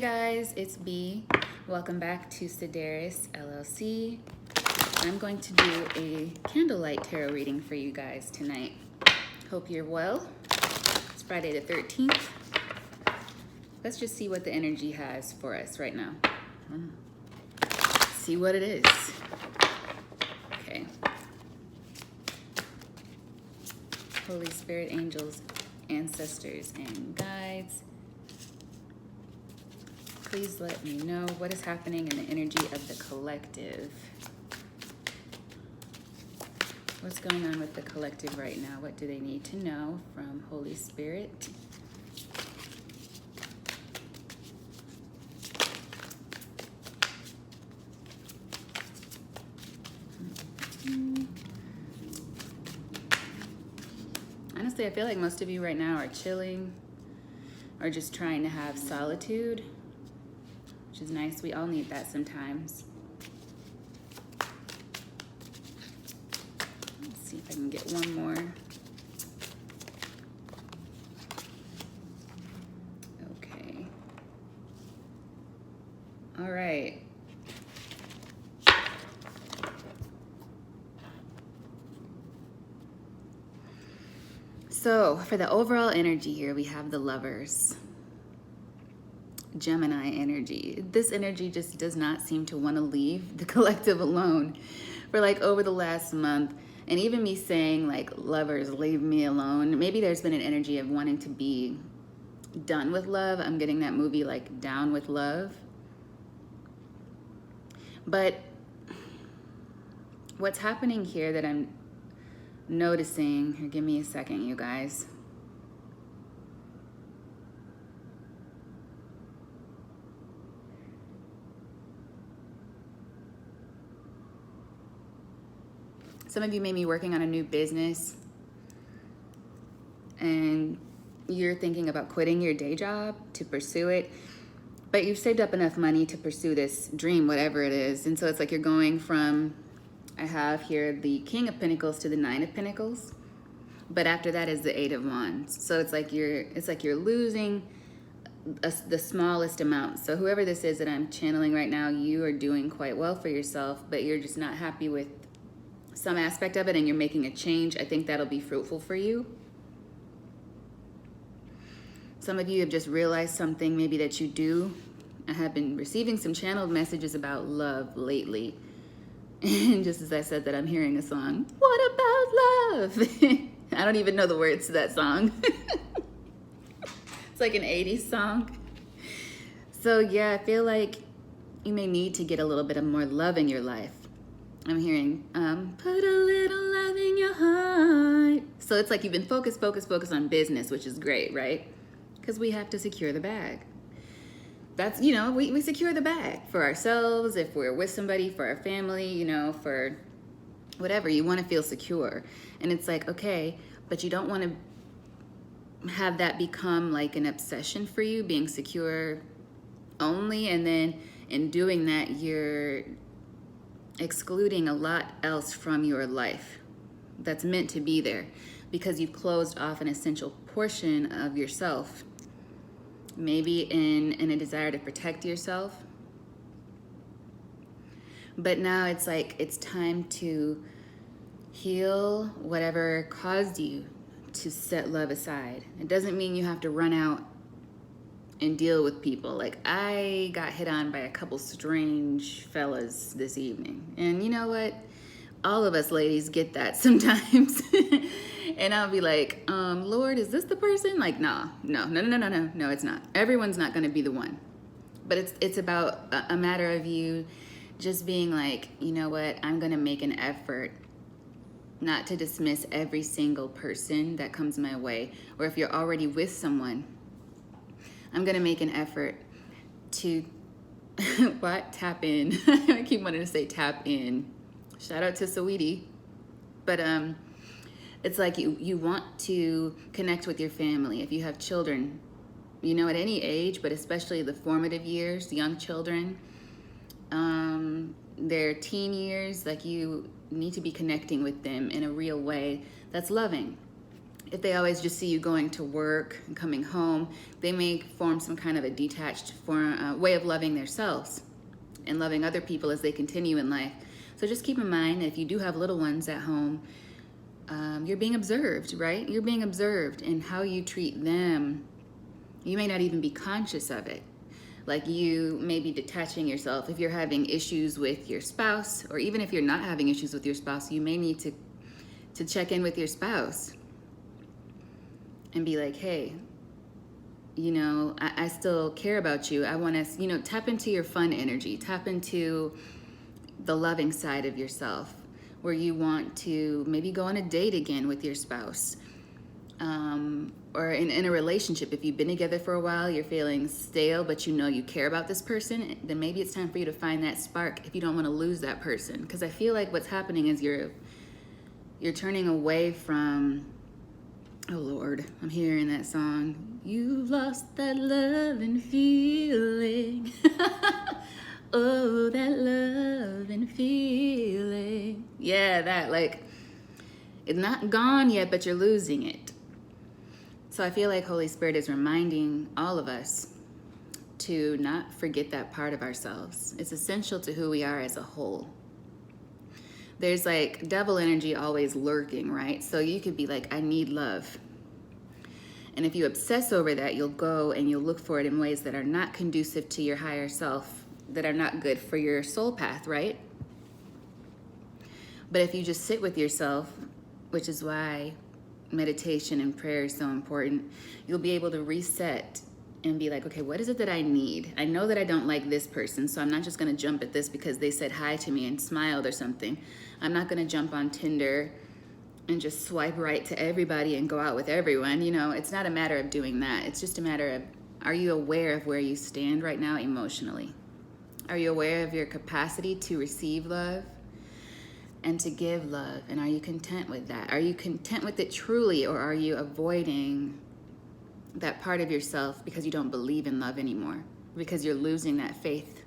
Hey guys, it's B. Welcome back to Sedaris LLC. I'm going to do a candlelight tarot reading for you guys tonight. Hope you're well. It's Friday the 13th. Let's just see what the energy has for us right now. See what it is. Okay. Holy Spirit, angels, ancestors, and guides, please let me know what is happening in the energy of the collective. What's going on with the collective right now? What do they need to know from Holy Spirit? Honestly, I feel like most of you right now are chilling or just trying to have solitude, which is nice. We all need that sometimes. Let's see if I can get one more. Okay. All right. So for the overall energy here, we have the Lovers. Gemini energy. This energy just does not seem to want to leave the collective alone for like over the last month. And even me saying like, Lovers, leave me alone. Maybe there's been an energy of wanting to be done with love. I'm getting that movie like Down with Love. But what's happening here that I'm noticing, here, give me a second, you guys. Some of you may be working on a new business and you're thinking about quitting your day job to pursue it, but you've saved up enough money to pursue this dream, whatever it is. And so it's like you're going from, I have here the King of Pentacles to the Nine of Pentacles, but after that is the Eight of Wands. So it's like you're losing the smallest amount. So whoever this is that I'm channeling right now, you are doing quite well for yourself, but you're just not happy with some aspect of it and you're making a change. I think that'll be fruitful for you. Some of you have just realized something maybe that you do. I have been receiving some channeled messages about love lately. And just as I said that, I'm hearing a song. What about love? I don't even know the words to that song. It's like an 80s song. So yeah, I feel like you may need to get a little bit of more love in your life. I'm hearing, put a little love in your heart. So it's like you've been focused on business, which is great, right? Because we have to secure the bag. That's, you know, we secure the bag for ourselves, if we're with somebody, for our family, you know, for whatever. You want to feel secure. And it's like, okay, but you don't want to have that become like an obsession for you, being secure only. And then in doing that, you're excluding a lot else from your life that's meant to be there because you've closed off an essential portion of yourself, maybe in a desire to protect yourself. But now it's like it's time to heal whatever caused you to set love aside. It doesn't mean you have to run out and deal with people. Like, I got hit on by a couple strange fellas this evening. And you know what? All of us ladies get that sometimes. And I'll be like, Lord, is this the person? Like, no, it's not. Everyone's not gonna be the one. But it's about a matter of you just being like, you know what? I'm gonna make an effort not to dismiss every single person that comes my way. Or if you're already with someone, I'm gonna make an effort to, what? Tap in. I keep wanting to say tap in. Shout out to Saweetie. But it's like you want to connect with your family. If you have children, you know, at any age, but especially the formative years, young children, their teen years, like you need to be connecting with them in a real way that's loving. If they always just see you going to work and coming home, they may form some kind of a detached way of loving themselves and loving other people as they continue in life. So just keep in mind that if you do have little ones at home, you're being observed, right? You're being observed, and how you treat them, you may not even be conscious of it. Like, you may be detaching yourself. If you're having issues with your spouse, or even if you're not having issues with your spouse, you may need to check in with your spouse and be like, hey, you know, I still care about you. I want to, you know, tap into your fun energy, tap into the loving side of yourself, where you want to maybe go on a date again with your spouse. Or in a relationship, if you've been together for a while, you're feeling stale, but you know you care about this person, then maybe it's time for you to find that spark if you don't want to lose that person. Because I feel like what's happening is you're turning away from, oh Lord, I'm hearing that song. You've lost that love and feeling. Oh, that love and feeling. Yeah, that, like, it's not gone yet, but you're losing it. So I feel like Holy Spirit is reminding all of us to not forget that part of ourselves. It's essential to who we are as a whole. There's like devil energy always lurking, right? So you could be like, I need love. And if you obsess over that, you'll go and you'll look for it in ways that are not conducive to your higher self, that are not good for your soul path, right? But if you just sit with yourself, which is why meditation and prayer is so important, you'll be able to reset and be like, okay, what is it that I need? I know that I don't like this person, so I'm not just going to jump at this because they said hi to me and smiled or something. I'm not going to jump on Tinder and just swipe right to everybody and go out with everyone. You know, it's not a matter of doing that. It's just a matter of, are you aware of where you stand right now emotionally? Are you aware of your capacity to receive love and to give love? And are you content with that? Are you content with it truly, or are you avoiding that part of yourself because you don't believe in love anymore, because you're losing that faith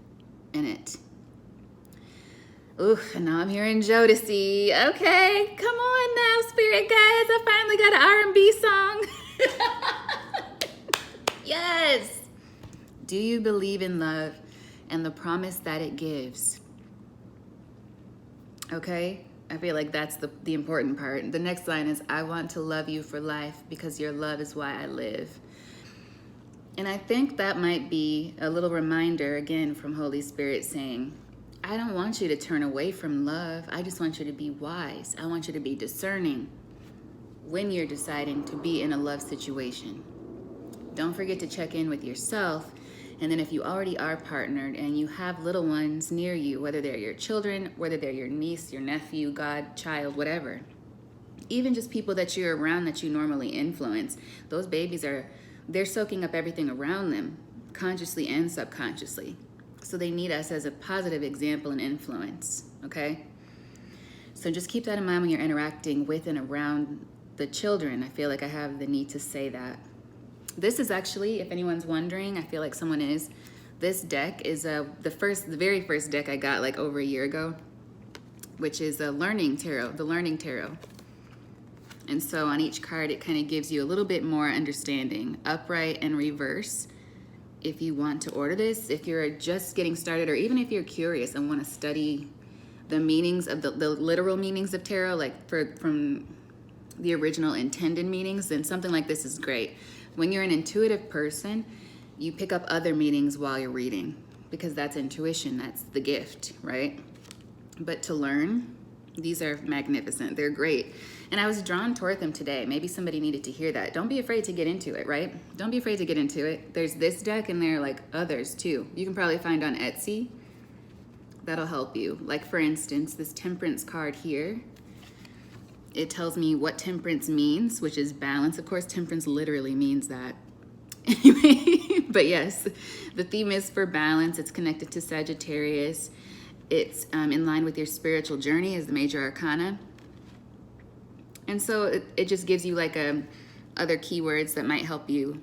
in it? Ooh, and now I'm hearing Jodeci. Okay, come on now, spirit guys. I finally got an R&B song. Yes. Do you believe in love and the promise that it gives? Okay, I feel like that's the important part. The next line is, I want to love you for life because your love is why I live. And I think that might be a little reminder, again, from Holy Spirit saying, I don't want you to turn away from love. I just want you to be wise. I want you to be discerning when you're deciding to be in a love situation. Don't forget to check in with yourself. And then if you already are partnered and you have little ones near you, whether they're your children, whether they're your niece, your nephew, godchild, whatever, even just people that you're around that you normally influence, those babies they're soaking up everything around them, consciously and subconsciously. So they need us as a positive example and influence, okay? So just keep that in mind when you're interacting with and around the children. I feel like I have the need to say that. This is actually, if anyone's wondering, I feel like someone is, this deck is the very first deck I got like over a year ago, which is a learning tarot, the learning tarot. And so on each card, it kind of gives you a little bit more understanding, upright and reverse. If you want to order this, if you're just getting started, or even if you're curious and want to study the meanings of the literal meanings of tarot, like from the original intended meanings, then something like this is great. When you're an intuitive person, you pick up other meanings while you're reading, because that's intuition, that's the gift, right? But to learn, these are magnificent, they're great. And I was drawn toward them today. Maybe somebody needed to hear that. Don't be afraid to get into it, right? Don't be afraid to get into it. There's this deck and there are like others too. You can probably find on Etsy. That'll help you. Like for instance, this Temperance card here. It tells me what temperance means, which is balance. Of course, temperance literally means that. Anyway, but yes, the theme is for balance. It's connected to Sagittarius. It's in line with your spiritual journey as the major arcana. And so it just gives you like other keywords that might help you,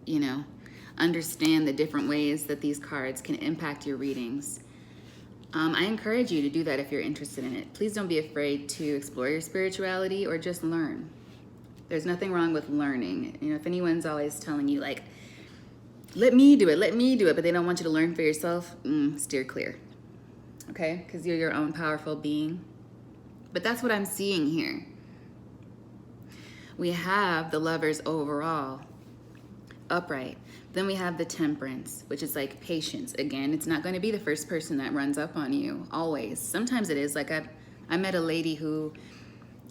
you know, understand the different ways that these cards can impact your readings. I encourage you to do that if you're interested in it. Please don't be afraid to explore your spirituality or just learn. There's nothing wrong with learning. You know, if anyone's always telling you like, let me do it, but they don't want you to learn for yourself, steer clear, okay? Because you're your own powerful being. But that's what I'm seeing here. We have the Lovers overall, upright. Then we have the Temperance, which is like patience. Again, it's not going to be the first person that runs up on you, always. Sometimes it is. Like I met a lady who,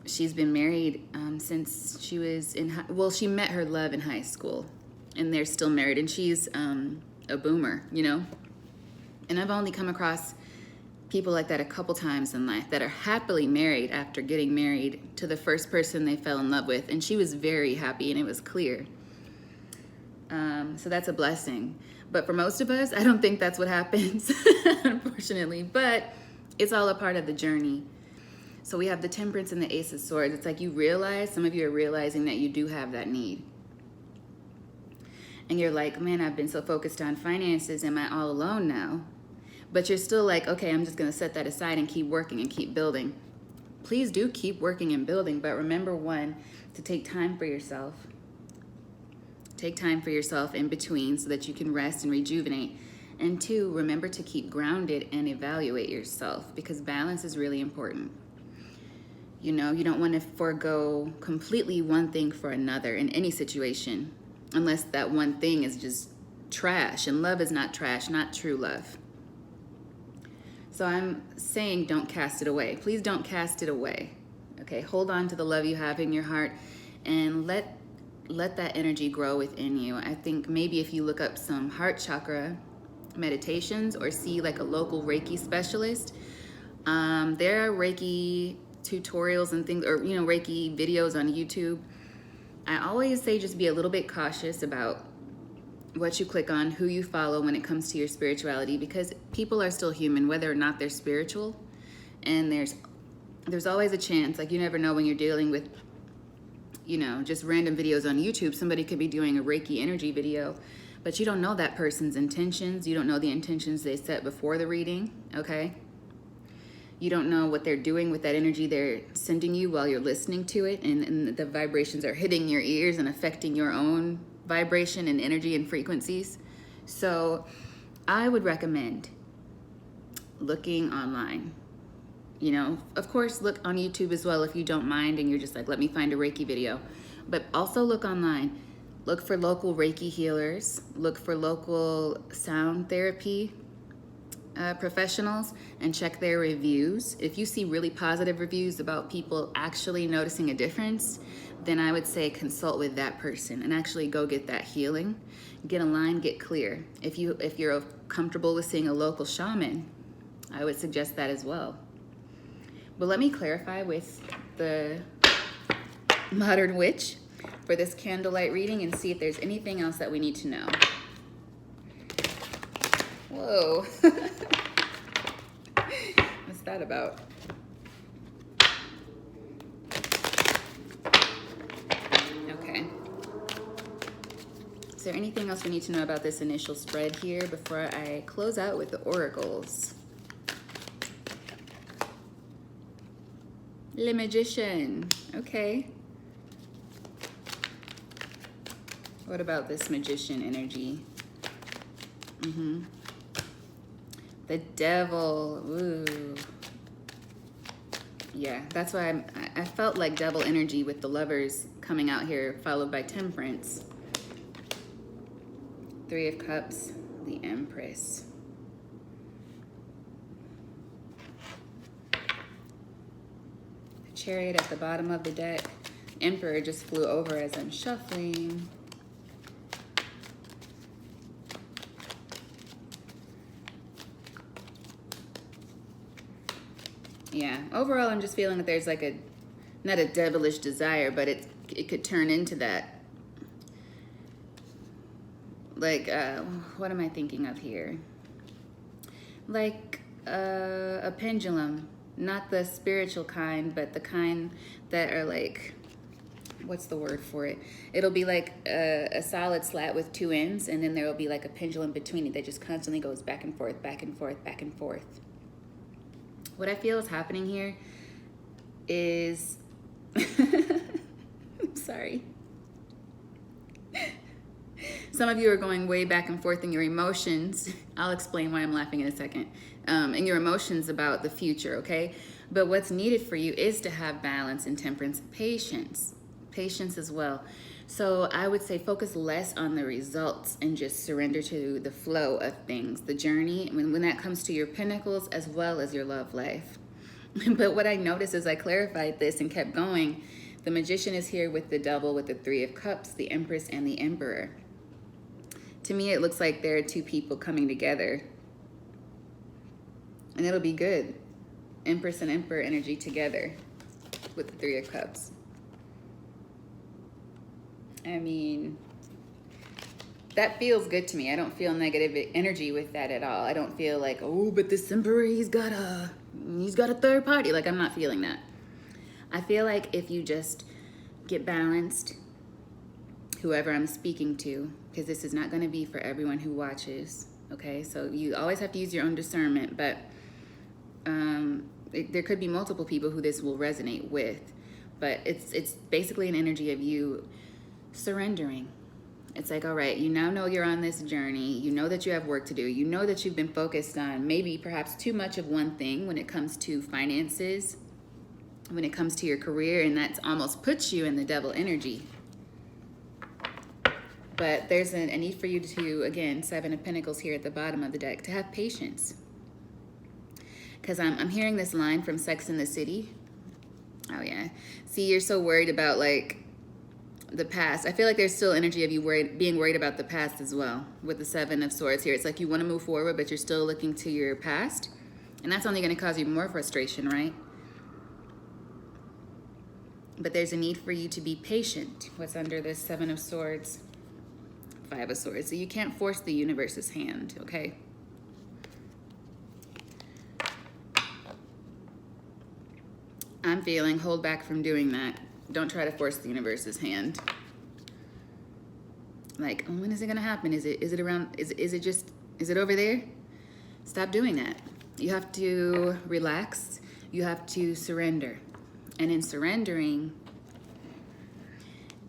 she's been married since she was she met her love in high school, and they're still married, and she's a boomer, you know? And I've only come across people like that a couple times in life that are happily married after getting married to the first person they fell in love with, and she was very happy, and it was clear. So that's a blessing. But for most of us, I don't think that's what happens, unfortunately. But it's all a part of the journey. So we have the Temperance and the Ace of Swords. It's like you realize, some of you are realizing that you do have that need. And you're like, man, I've been so focused on finances. Am I all alone now? But you're still like, okay, I'm just going to set that aside and keep working and keep building. Please do keep working and building. But remember, one, to take time for yourself. Take time for yourself in between so that you can rest and rejuvenate. And two, remember to keep grounded and evaluate yourself, because balance is really important. You know, you don't want to forego completely one thing for another in any situation, unless that one thing is just trash. And love is not trash, not true love. So I'm saying don't cast it away. Please don't cast it away. Okay, hold on to the love you have in your heart and let that energy grow within you. I think maybe if you look up some heart chakra meditations or see like a local Reiki specialist, there are Reiki tutorials and things, or you know, Reiki videos on YouTube. I always say just be a little bit cautious about what you click on, who you follow when it comes to your spirituality, because people are still human, whether or not they're spiritual. And there's always a chance, like you never know when you're dealing with, you know, just random videos on YouTube. Somebody could be doing a Reiki energy video, but you don't know that person's intentions. You don't know the intentions they set before the reading, okay? You don't know what they're doing with that energy they're sending you while you're listening to it, and the vibrations are hitting your ears and affecting your own vibration and energy and frequencies. So I would recommend looking online. You know, of course, look on YouTube as well if you don't mind and you're just like, let me find a Reiki video. But also look online. Look for local Reiki healers. Look for local sound therapy professionals and check their reviews. If you see really positive reviews about people actually noticing a difference, then I would say consult with that person and actually go get that healing. Get aligned, get clear. If you're comfortable with seeing a local shaman, I would suggest that as well. But let me clarify with the Modern Witch for this candlelight reading and see if there's anything else that we need to know. Whoa. What's that about? Okay. Is there anything else we need to know about this initial spread here before I close out with the oracles? Le Magician. Okay. What about this Magician energy? The Devil. Ooh. Yeah, that's why I felt like Devil energy with the Lovers coming out here, followed by Temperance. Three of Cups, the Empress. Chariot at the bottom of the deck. Emperor just flew over as I'm shuffling. Yeah, overall I'm just feeling that there's like not a devilish desire, but it could turn into that. Like, what am I thinking of here? Like a pendulum. Not the spiritual kind, but the kind that are like, what's the word for it? It'll be like a solid slat with two ends, and then there will be like a pendulum between it that just constantly goes back and forth, back and forth, back and forth. What I feel is happening here is, I'm sorry. sorry. Some of you are going way back and forth in your emotions. I'll explain why I'm laughing in a second. And your emotions about the future, okay? But what's needed for you is to have balance and temperance, patience. Patience as well. So I would say focus less on the results and just surrender to the flow of things, the journey, when that comes to your pinnacles as well as your love life. But what I noticed as I clarified this and kept going, the Magician is here with the Devil, with the Three of Cups, the Empress, and the Emperor. To me, it looks like there are two people coming together. And it'll be good. Empress and Emperor energy together with the Three of Cups. I mean, that feels good to me. I don't feel negative energy with that at all. I don't feel like, oh, but this Emperor, he's got a third party. Like, I'm not feeling that. I feel like if you just get balanced, whoever I'm speaking to, because this is not going to be for everyone who watches, okay? So you always have to use your own discernment, but there could be multiple people who this will resonate with, but it's basically an energy of you surrendering. It's like, all right, you now know you're on this journey. You know that you have work to do. You know that you've been focused on maybe perhaps too much of one thing when it comes to finances, when it comes to your career, and that's almost puts you in the Devil energy. But there's a need for you to, again, Seven of Pentacles here at the bottom of the deck, to have patience. Because I'm hearing this line from Sex and the City. Oh, yeah. See, you're so worried about, like, the past. I feel like there's still energy of you being worried about the past as well with the Seven of Swords here. It's like you want to move forward, but you're still looking to your past. And that's only going to cause you more frustration, right? But there's a need for you to be patient. What's under this Seven of Swords? Five of Swords. So you can't force the universe's hand, okay? I'm feeling hold back from doing that. Don't try to force the universe's hand. Like, oh, when is it gonna happen? Is it around? Is it over there? Stop doing that. You have to relax. You have to surrender. And in surrendering,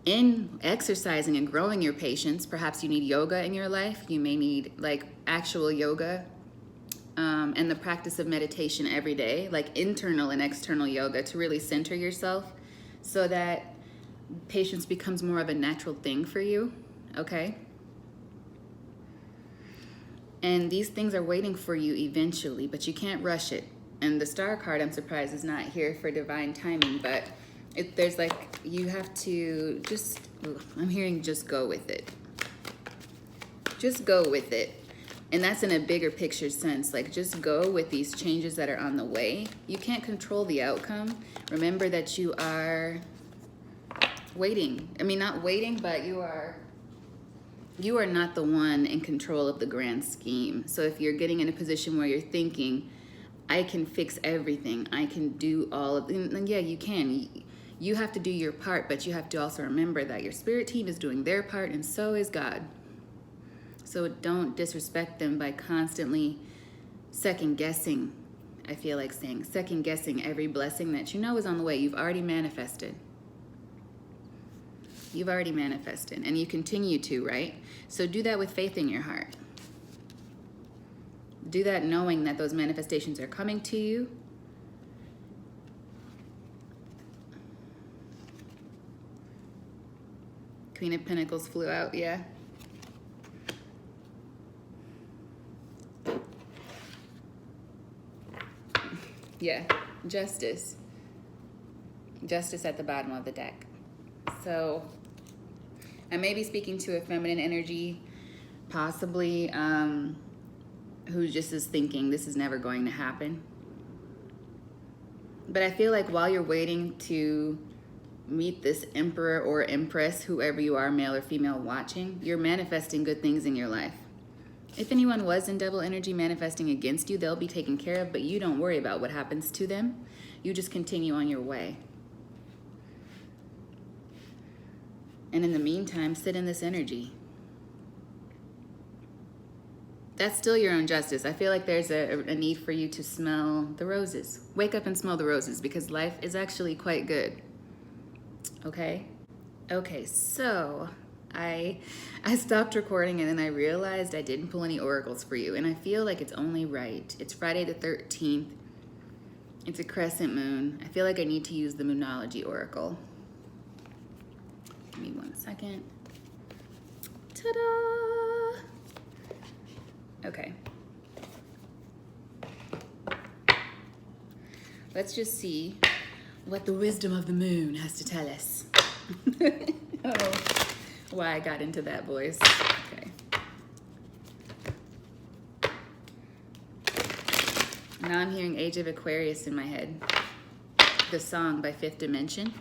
in exercising and growing your patience, perhaps you need yoga in your life. You may need like actual yoga and the practice of meditation every day, like internal and external yoga to really center yourself so that patience becomes more of a natural thing for you, okay? And these things are waiting for you eventually, but you can't rush it. And the Star card, I'm surprised, is not here for divine timing, but there's like, you have to just, I'm hearing just go with it. Just go with it. And that's in a bigger picture sense, like just go with these changes that are on the way. You can't control the outcome. Remember that you are waiting. I mean, not waiting, but you are not the one in control of the grand scheme. So if you're getting in a position where you're thinking, I can fix everything, I can do all of it, then yeah, you can. You have to do your part, but you have to also remember that your spirit team is doing their part and so is God. So don't disrespect them by constantly second guessing. I feel like saying second guessing every blessing that you know is on the way. You've already manifested. You've already manifested and you continue to, right? So do that with faith in your heart. Do that knowing that those manifestations are coming to you. Queen of Pentacles flew out, yeah. Yeah, Justice. Justice at the bottom of the deck. So I may be speaking to a feminine energy, possibly, who just is thinking this is never going to happen. But I feel like while you're waiting to meet this Emperor or Empress, whoever you are, male or female watching, you're manifesting good things in your life. If anyone was in Devil energy manifesting against you, they'll be taken care of, but you don't worry about what happens to them. You just continue on your way. And in the meantime, sit in this energy. That's still your own justice. I feel like there's a need for you to smell the roses. Wake up and smell the roses because life is actually quite good. Okay? Okay, so I stopped recording and then I realized I didn't pull any oracles for you, and I feel like it's only right. It's Friday the 13th. It's a crescent moon. I feel like I need to use the Moonology oracle. Give me 1 second. Ta-da! Okay. Let's just see what the wisdom of the moon has to tell us. Oh, why I got into that voice. Okay. Now I'm hearing Age of Aquarius in my head. The song by Fifth Dimension.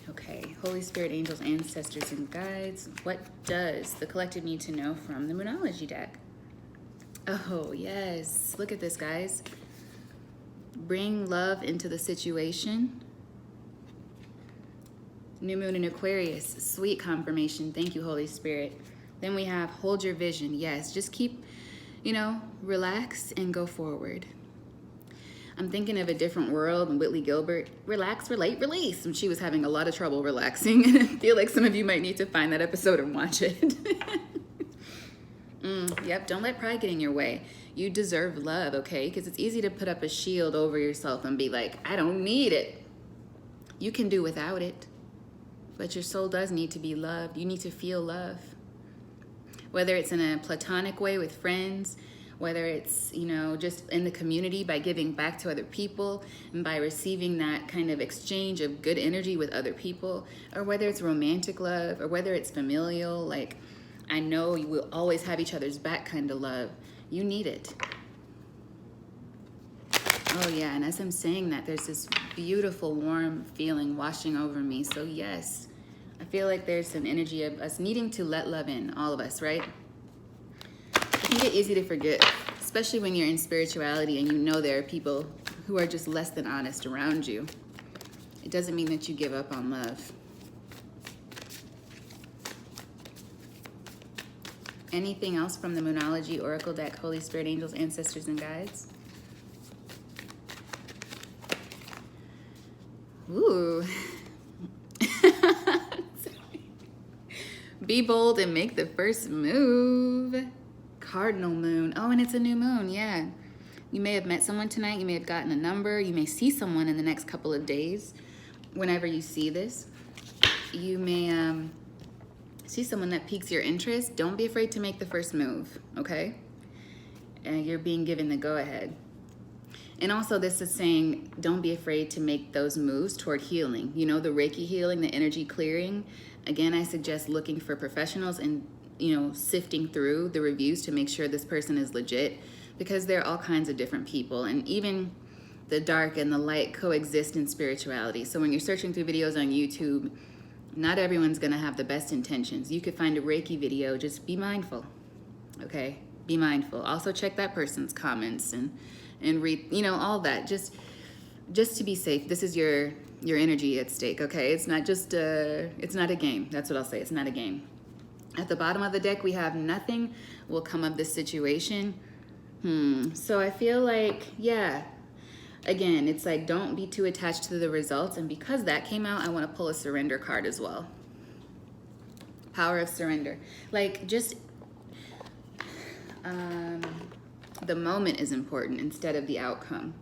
Okay, Holy Spirit, angels, ancestors, and guides. What does the collective need to know from the Moonology deck? Oh, yes. Look at this, guys. Bring love into the situation. New moon in Aquarius. Sweet confirmation. Thank you, Holy Spirit. Then we have hold your vision. Yes, just keep, relax and go forward. I'm thinking of A Different World and Whitley Gilbert. Relax, relate, release. And she was having a lot of trouble relaxing. And I feel like some of you might need to find that episode and watch it. Yep, don't let pride get in your way. You deserve love, okay? Because it's easy to put up a shield over yourself and be like, I don't need it. You can do without it. But your soul does need to be loved. You need to feel love. Whether it's in a platonic way with friends, whether it's, just in the community by giving back to other people and by receiving that kind of exchange of good energy with other people, or whether it's romantic love, or whether it's familial, like, I know you will always have each other's back kind of love. You need it. Oh yeah, and as I'm saying that, there's this beautiful warm feeling washing over me. So yes, I feel like there's an energy of us needing to let love in, all of us, right? It can get easy to forget, especially when you're in spirituality and you know there are people who are just less than honest around you. It doesn't mean that you give up on love. Anything else from the Moonology Oracle deck, Holy Spirit, angels, ancestors, and guides? Ooh. Be bold and make the first move. Cardinal moon. Oh, and it's a new moon, yeah. You may have met someone tonight. You may have gotten a number. You may see someone in the next couple of days. Whenever you see this, you may see someone that piques your interest. Don't be afraid to make the first move, okay? And you're being given the go-ahead. And also this is saying, don't be afraid to make those moves toward healing. The Reiki healing, the energy clearing. Again, I suggest looking for professionals and, sifting through the reviews to make sure this person is legit, because there are all kinds of different people. And even the dark and the light coexist in spirituality. So when you're searching through videos on YouTube, not everyone's gonna have the best intentions. You could find a Reiki video, just be mindful, okay? Be mindful. Also check that person's comments and read, all that, just to be safe. This is your energy at stake, okay? It's not just, it's not a game. That's what I'll say, it's not a game. At the bottom of the deck, we have nothing will come of this situation. So I feel like, yeah, again, it's like, don't be too attached to the results. And because that came out, I want to pull a surrender card as well. Power of surrender. Like, just the moment is important instead of the outcome.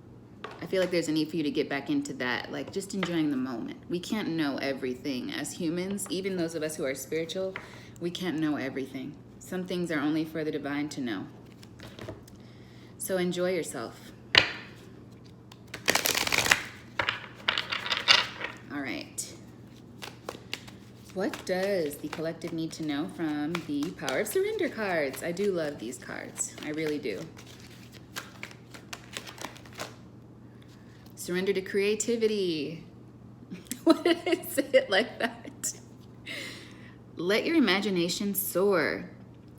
I feel like there's a need for you to get back into that, like just enjoying the moment. We can't know everything as humans, even those of us who are spiritual, we can't know everything. Some things are only for the divine to know. So enjoy yourself. All right. What does the collective need to know from the Power of Surrender cards? I do love these cards. I really do. Surrender to creativity. What did I say it like that? Let your imagination soar.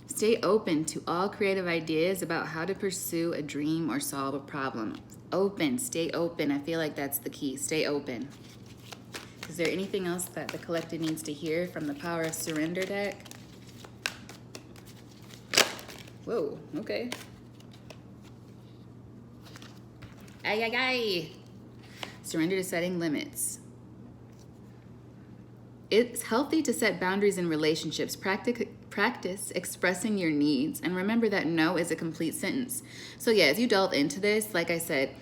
Stay open to all creative ideas about how to pursue a dream or solve a problem. Open, stay open. I feel like that's the key. Stay open. Is there anything else that the collective needs to hear from the Power of Surrender deck? Whoa, okay. Ay, ay, ay. Surrender to setting limits. It's healthy to set boundaries in relationships. Practice expressing your needs, and remember that no is a complete sentence. So yeah, as you delve into this, like I said,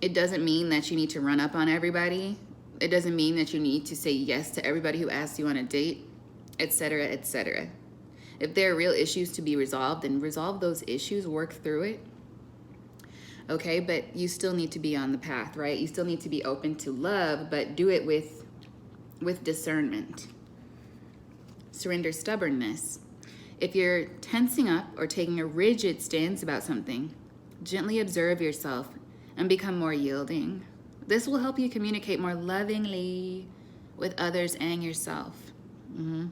it doesn't mean that you need to run up on everybody. It doesn't mean that you need to say yes to everybody who asks you on a date, etc., etc. If there are real issues to be resolved, then resolve those issues, work through it. Okay, but you still need to be on the path, right? You still need to be open to love, but do it with discernment. Surrender stubbornness. If you're tensing up or taking a rigid stance about something, gently observe yourself and become more yielding. This will help you communicate more lovingly with others and yourself. I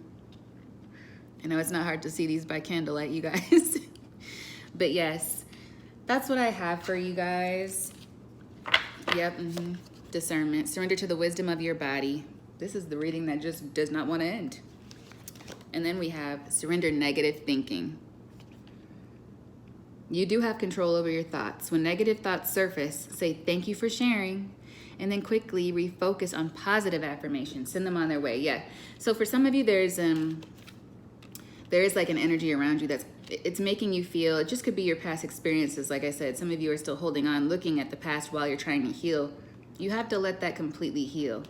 know it's not hard to see these by candlelight, you guys. But yes, that's what I have for you guys. Yep, discernment. Surrender to the wisdom of your body. This is the reading that just does not want to end. And then we have surrender negative thinking. You do have control over your thoughts. When negative thoughts surface, say thank you for sharing, and then quickly refocus on positive affirmations. Send them on their way. Yeah. So for some of you, there is like an energy around you it's making you feel, it just could be your past experiences. Like I said, some of you are still holding on, looking at the past while you're trying to heal. You have to let that completely heal.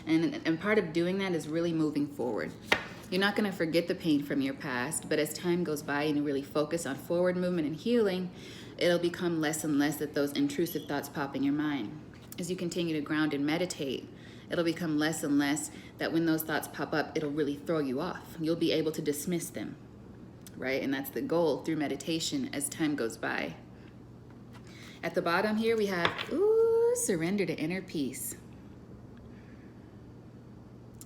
And part of doing that is really moving forward. You're not going to forget the pain from your past, but as time goes by and you really focus on forward movement and healing, it'll become less and less that those intrusive thoughts pop in your mind. As you continue to ground and meditate, it'll become less and less that when those thoughts pop up, it'll really throw you off. You'll be able to dismiss them, right? And that's the goal through meditation as time goes by. At the bottom here, we have, surrender to inner peace.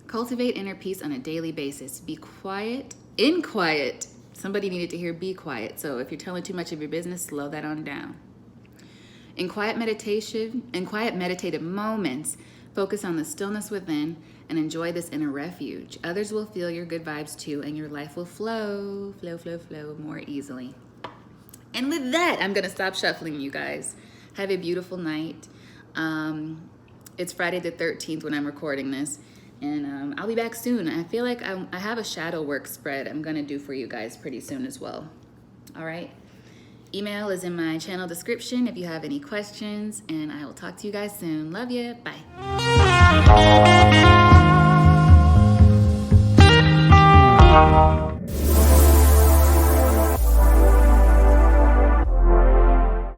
Cultivate inner peace on a daily basis. Be quiet, in quiet. Somebody needed to hear be quiet. So if you're telling too much of your business, slow that on down. In quiet meditation, in quiet meditative moments, focus on the stillness within and enjoy this inner refuge. Others will feel your good vibes too, and your life will flow more easily. And with that, I'm gonna stop shuffling, you guys. Have a beautiful night. It's Friday the 13th when I'm recording this. And I'll be back soon. I feel like I have a shadow work spread I'm going to do for you guys pretty soon as well. All right. Email is in my channel description if you have any questions. And I will talk to you guys soon. Love you. Bye.